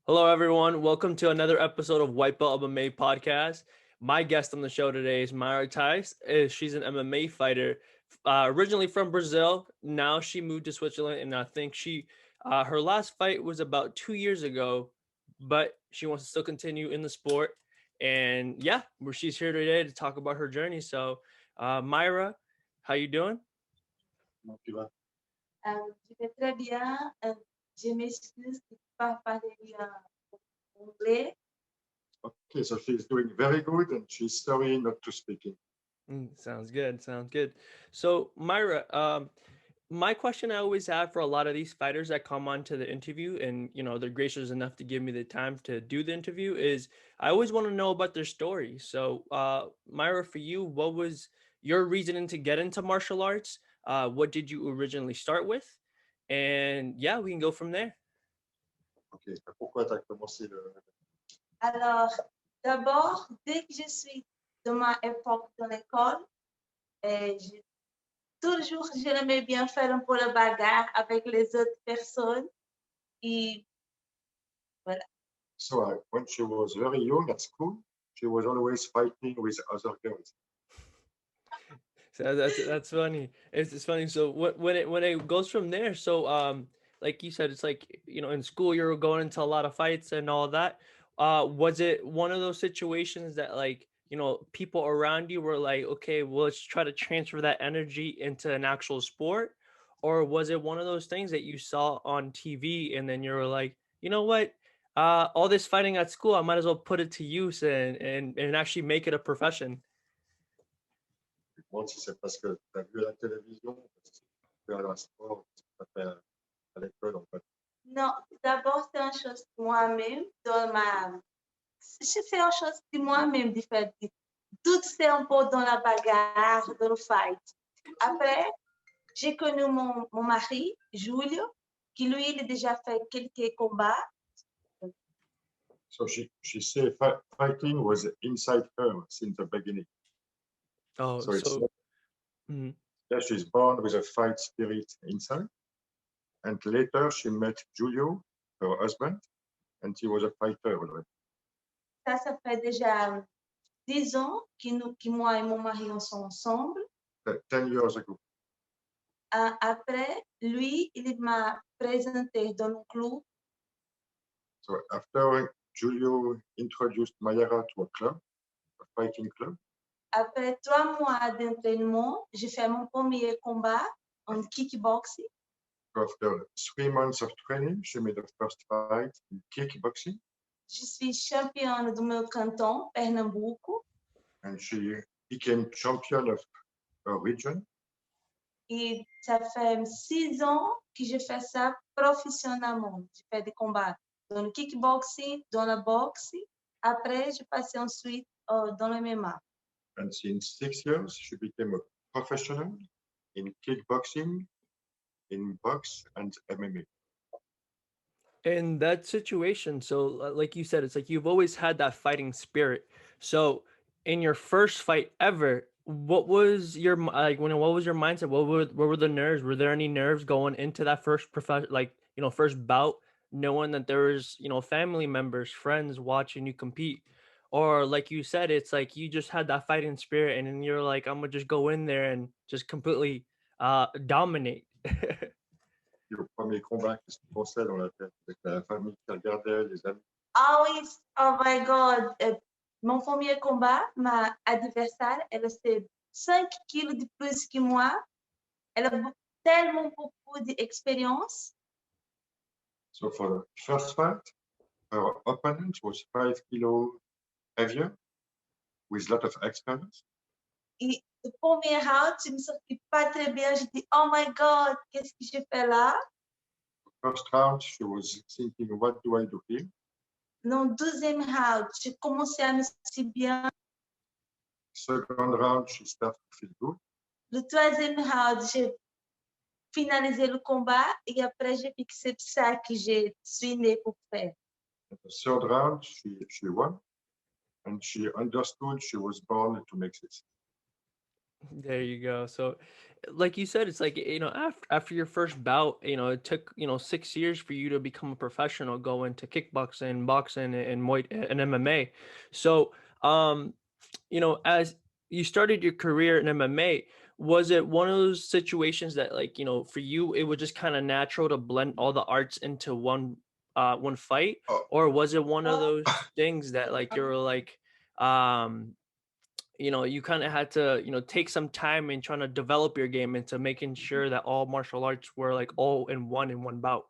Hello, everyone. Welcome to another episode of White Belt MMA podcast. My guest on the show today is Mayara Thays. She's an MMA fighter, originally from Brazil. Now she moved to Switzerland, and I think her last fight was about 2 years ago. But she wants to still continue in the sport, and yeah, she's here today to talk about her journey. So, Mayra, how you doing? Comment tu vas? Je vais très bien. Je m'excuse de ne pas parler bien anglais. Okay, so she's doing very good and she's sorry not to speaking. Sounds good. Sounds good. So, Myra, my question I always have for a lot of these fighters that come onto the interview, and they're gracious enough to give me the time to do the interview, is I always want to know about their story. So, Myra, for you, what was your reasoning to get into martial arts? What did you originally start with? And yeah, we can go from there. Ok, pourquoi tu as commencé le... Alors, d'abord, dès que je suis de ma époque dans l'école, toujours j'aimais bien faire un peu la bagarre avec les autres personnes. Et voilà. So when she was very young at school, she was always fighting with other girls. So that's funny. It's funny. So when it goes from there, so like you said, it's like in school you're going into a lot of fights and all that. Was it one of those situations that like people around you were like, okay, well let's try to transfer that energy into an actual sport, or was it one of those things that you saw on TV and then you were like, you know what, all this fighting at school, I might as well put it to use and actually make it a profession. Je me demande si c'est parce que tu as vu à la télévision, parce que tu fais un sport, tu pas fait à l'école en fait. Non, d'abord, c'est une chose de moi-même. Je fais une chose de moi-même différente. Tout c'est un peu dans la bagarre, dans le fight. Après, j'ai connu mon mari, Julio, qui lui, il a déjà fait quelques combats. So she said fighting was inside her since the beginning. Oh, So it's so mhm. yeah, she's born with a fight spirit inside. And later she met Julio, her husband, and he was a fighter already. Ça fait déjà 10 ans que moi et mon mari sont ensemble. 10 years ago. Après, lui, il m'a présenté dans un club. So after Julio introduced Mayara to a club, a fighting club. Après 3 mois d'entraînement, j'ai fait mon premier combat en kickboxing. After 3 months of training, she made her first fight in kickboxing. Je suis championne do meu canton, Pernambuco. And she became champion of her region. Et ça fait 6 ans que je fais ça professionnellement. Je fais des combats dans le kickboxing, dans la boxe. Après, je passe ensuite dans le MMA. And in 6 years, she became a professional in kickboxing, in box, and MMA. In that situation, so like you said, it's like you've always had that fighting spirit. So in your first fight ever, what was your like what was your mindset? What were the nerves? Were there any nerves going into that first first bout, knowing that there was family members, friends watching you compete? Or like you said, it's like you just had that fighting spirit and then you're like, I'm gonna just go in there and just completely dominate. Et au premier combat, qu'est-ce que tu pensais dans la tête avec la famille qui regardait, les amis? Always, oh my God. Mon premier combat, ma adversaire, elle a 5 kilos de plus que moi. Elle a tellement beaucoup d'expérience. So for the first fight, her opponent was 5 kilos heavier with a lot of experience. Et le premier round, je ne me sentais pas très bien. Je dis, oh my God, qu'est-ce que je fais là? First round, she was thinking, what do I do here? Dans le deuxième round, j'ai commencé à me sentir bien. Second round, she started to feel good. Le troisième round, j'ai finalisé le combat et après, j'ai vu que c'est ça que je suis née pour faire. In the third round, she won, and she understood she was born to make this. There you go. So like you said, it's like, after your first bout, it took, 6 years for you to become a professional, go into kickboxing, boxing, and and MMA. So, as you started your career in MMA, was it one of those situations that, like, for you, it was just kind of natural to blend all the arts into one fight? Oh, Or was it one of those things that, like, you were like, um, you kind of had to, take some time in trying to develop your game into making sure that all martial arts were like all in one bout?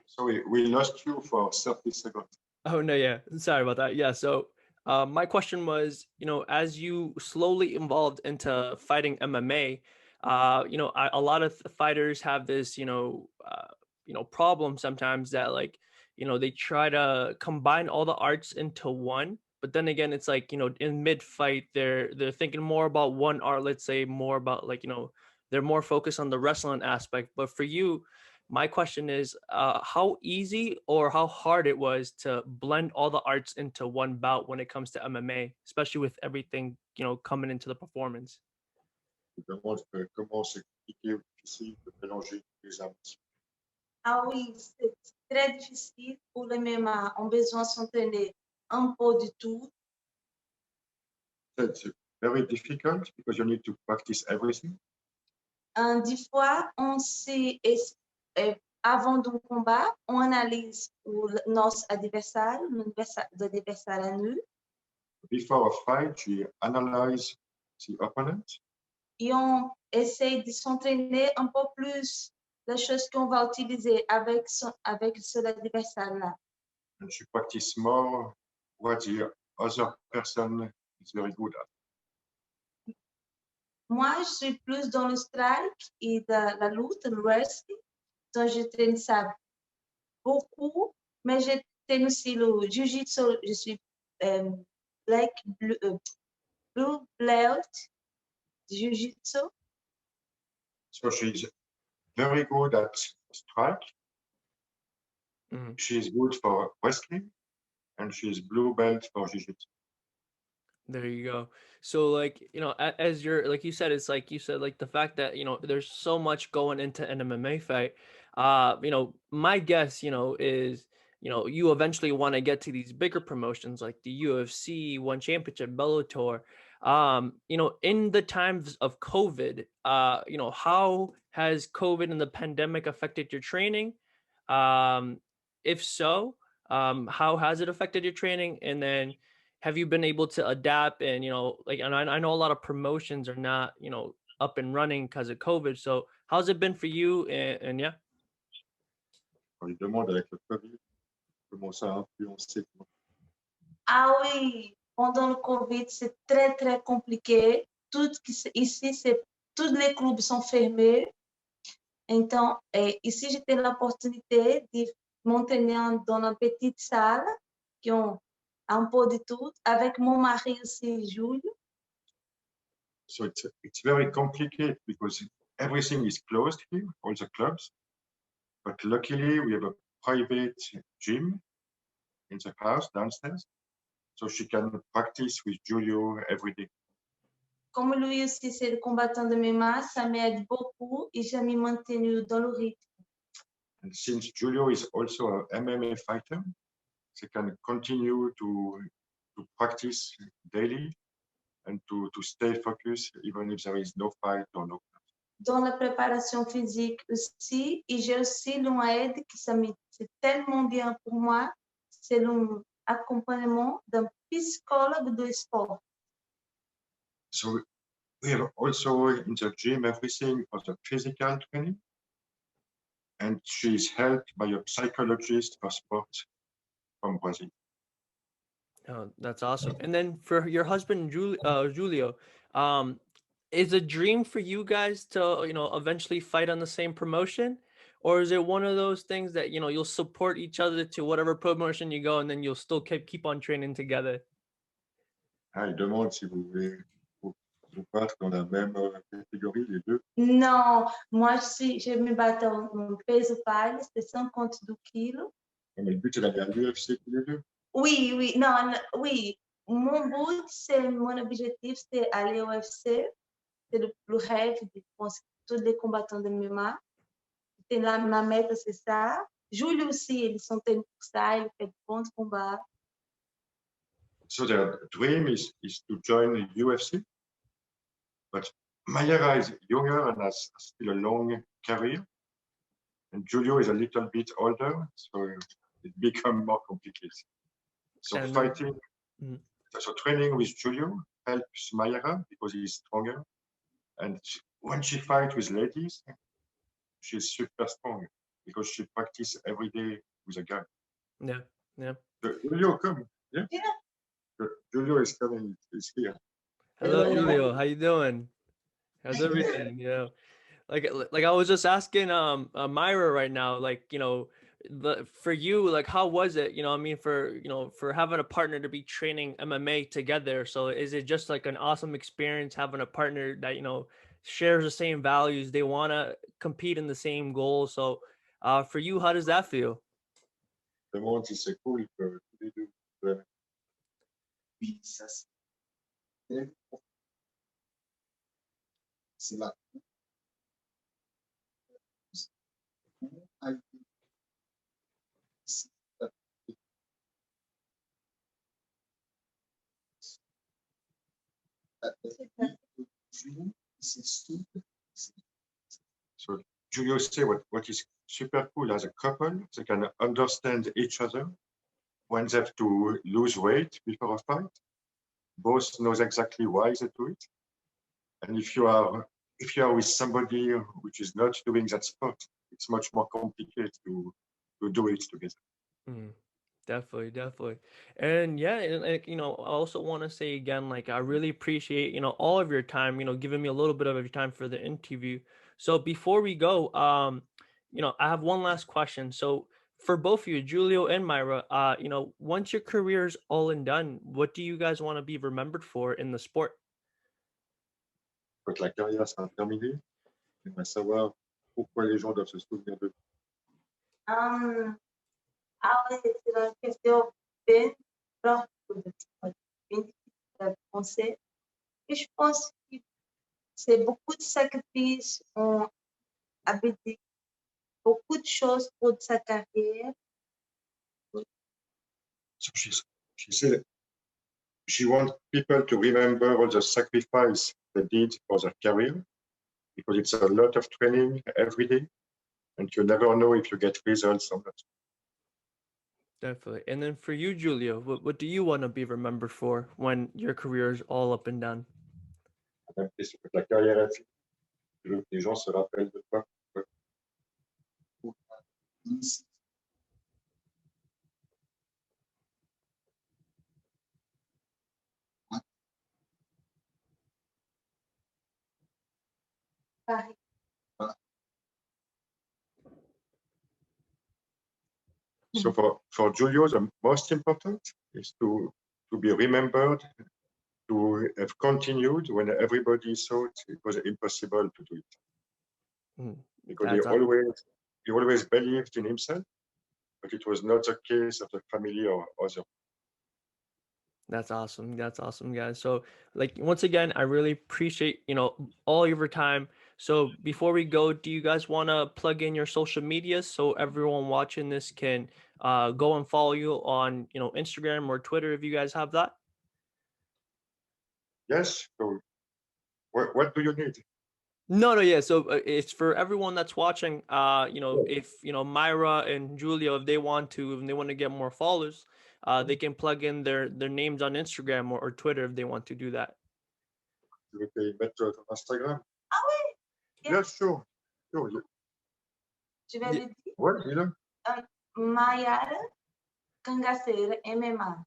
so we lost you for 30 seconds. Oh no, yeah. Sorry about that. Yeah. So, my question was, as you slowly evolved into fighting MMA, a lot of fighters have this, problem sometimes that, like, they try to combine all the arts into one. But then again, it's like, in mid fight, they're thinking more about one art. Let's say more about, like, they're more focused on the wrestling aspect. But for you, my question is, how easy or how hard it was to blend all the arts into one bout when it comes to MMA, especially with everything, coming into the performance. Je demande comment c'est compliqué ou difficile de mélanger les arts. Ah oui, c'est très difficile pour les MMA. On a besoin de s'entraîner un peu de tout. It's very difficult because you need to practice everything. Des fois, avant d'un combat, on analyse notre adversaire à nous, Before a fight, you analyze the opponent et on essaie de s'entraîner un peu plus les choses qu'on va utiliser avec cet adversaire-là. and you practice more what the other person is very good at. Moi, je suis plus dans le strike et de la lutte, le wrestling, donc je traîne ça beaucoup, mais je traîne aussi le jiu-jitsu. Je suis blue belt jiu-jitsu. So she's very good at strike. Mhm. She's good for wrestling, and she's blue belt for jiu-jitsu. There you go. So, like, as you're, like you said, it's like you said, like, the fact that, there's so much going into an MMA fight. My guess, is, you eventually want to get to these bigger promotions like the UFC, One Championship, Bellator. In the times of COVID, how has COVID and the pandemic affected your training? If so, how has it affected your training? And then, have you been able to adapt? And, like, and I know a lot of promotions are not, up and running because of COVID. So how's it been for you? And yeah. On lui demande avec le Covid comment ça a influencé. Ah oui, pendant le Covid, c'est très, très compliqué. Ici, tous les clubs sont fermés. Então, ici, j'ai eu l'opportunité de m'entraîner dans une petite salle qui ont un peu de tout, avec mon mari aussi, Julio. So it's very complicated because everything is closed here, all the clubs. But luckily, we have a private gym in the house downstairs, so she can practice with Julio every day. Comme lui aussi, c'est le combattant de MMA, ça m'aide beaucoup et j'ai me maintenu dans le rythme. And since Julio is also an MMA fighter, they can continue to practice daily and to stay focused even if there is no fight or no. Dans la préparation physique aussi, et j'ai aussi une aide qui c'est tellement bien pour moi, c'est l'accompagnement d'un psychologue de sport. So we have also in the gym everything for the physical training, and she's helped by a psychologist for sport from Brazil. Oh, that's awesome. And then for your husband, Julio, is a dream for you guys to, eventually fight on the same promotion? Or is it one of those things that, you'll support each other to whatever promotion you go, and then you'll still keep on training together? Ah, il demande si vous voulez vous battre dans la même catégorie, les deux. Non, moi, je me bats en peso palha, c'est 52 kilos. Mais le but, c'est d'aller à l'UFC tous les deux. Oui, oui, non, oui. Mon objectif, c'est aller au UFC. c'est le plus rêve de tous les combattants de MMA. C'est ma meta, c'est ça. Julio aussi, ils sont pour ça, il fait de bons combats. So their dream is to join the UFC, but Mayara is younger and has still a long career, and Julio is a little bit older, so it becomes more complicated. So And fighting, so training with Julio helps Mayara because he's stronger, and when she fights with ladies, she's super strong because she practices every day with a guy. yeah, yeah. Julio, come. Yeah. Julio is coming. He's here. Hello, Julio. How you doing? How's everything? You know, like I was just asking Myra right now, like, you know, for you, like, how was it? You know, I mean, for, you know, for having a partner to be training MMA together. So is it just like an awesome experience having a partner that, you know, shares the same values, they want to compete in the same goal? So for you, how does that feel? Le monde, c'est cool que tous les deux. Oui, ça c'est là. So Julio say what is super cool as a couple, they can understand each other when they have to lose weight before a fight. Both knows exactly why they do it. And if you are with somebody which is not doing that sport, it's much more complicated to do it together. Definitely. And yeah, and like, you know, I also want to say again, like, I really appreciate, you know, all of your time, you know, giving me a little bit of your time for the interview. So before we go, you know, I have one last question. So for both of you, Julio and Myra, you know, once your career is all and done, what do you guys want to be remembered for in the sport? Quand la carrière sera terminée, j'aimerais savoir pourquoi les gens doivent se souvenir de C'est une question bien profonde, bien difficile à penser. Et je pense que c'est beaucoup de sacrifices, on abdiqué beaucoup de choses pour sa carrière. So she said she wants people to remember all the sacrifice they did for their career, because it's a lot of training every day, and you never know if you get results or not. Definitely. And then for you, Julio, what do you want to be remembered for when your career is all up and done? Même question que la carrière est finie, je veux que les gens se rappellent de toi. Paris. So for Julio, the most important is to be remembered, to have continued when everybody thought it was impossible to do it. Because he always believed in himself, but it was not the case of the family or other. That's awesome. That's awesome, guys. So, like, once again, I really appreciate, you know, all of your time. So before we go, do you guys want to plug in your social media so everyone watching this can go and follow you on, you know, Instagram or Twitter if you guys have that? Yes. So what do you need? No, yeah. So it's for everyone that's watching. You know, if you know Myra and Julio, if they want to get more followers, they can plug in their names on Instagram or Twitter if they want to do that. Tu veux qu'ils mettent ton Instagram? Ah oui? Yes, sure. Je vais le dire. Ouais, dis-le. Mayara Kangaseira MMA.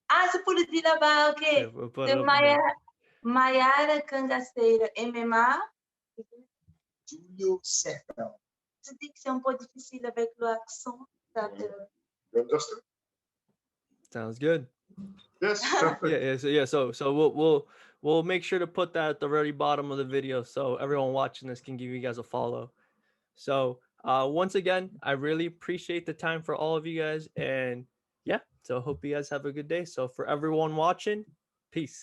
Ah, c'est pour le dire là-bas, ok. Yeah, we'll put it C'est up Mayara Kangaseira MMA. Julio Sertao. Je dis que c'est un peu difficile avec l'accent. You understand? Sounds good. Yes, perfect. So we'll make sure to put that at the very bottom of the video so everyone watching this can give you guys a follow. So once again, I really appreciate the time for all of you guys, and yeah, so hope you guys have a good day. So for everyone watching, peace.